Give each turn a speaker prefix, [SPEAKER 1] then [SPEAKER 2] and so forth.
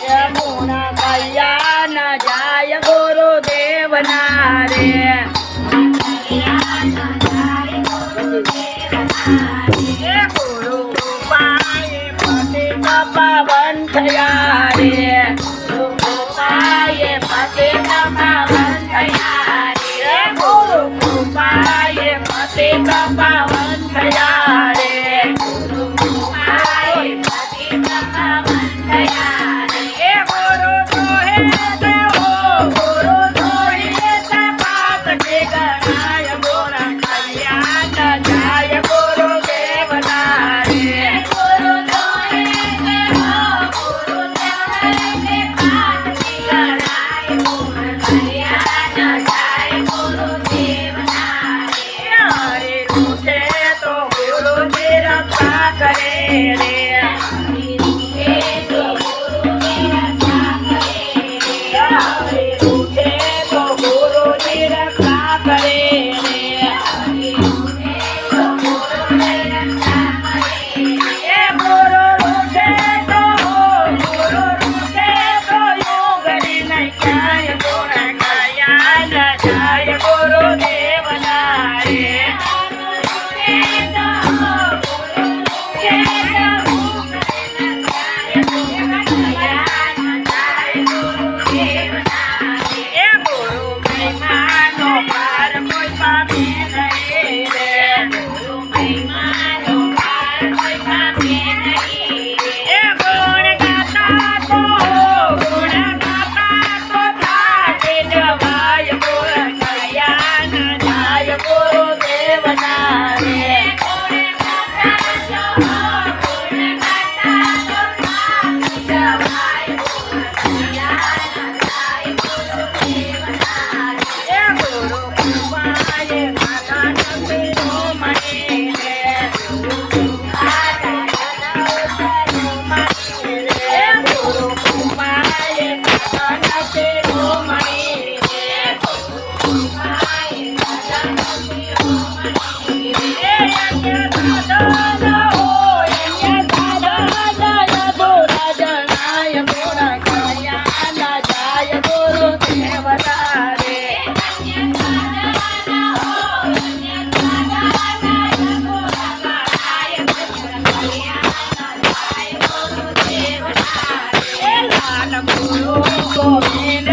[SPEAKER 1] યમુના કૈયા ન જાય ગુરુદેવ ના રે ગુરુ કૃપાએ પતિત પાવન થયા રે ગુરુ કૃપાએ પતિત પાવન થયા રે ગુરુ કૃપાએ પતિત પાવન થયા રે ગુરુ કૃપાએ પતિત પાવન થયા રે ગુરુ દોહે દેવો ગુરુ દોહે તપાસ કે ગણાય ગોરા કલ્યાણ જાય ગુરુદેવ ના રે ગુરુ દોહે દેવો ગુરુ દોહે તપાસ કે ગણાય ગોરા કલ્યાણ જાય ગુરુદેવ ના રે હરે રૂઠે તો ગુરુજી રક્ષા કરે રે હરે રૂઠે તો ગુરુજી રક્ષા કરે રે હરે રૂઠે તો ગુરુજી રક્ષા કરે રે હરે રૂઠે તો ગુરુજી રક્ષા કરે રે ગુરુ રૂઠે તો યોગરી નહીં ક્યાંય ગુણ કયા ન જાય ગુરુદેવ ના રે ગોવિંદ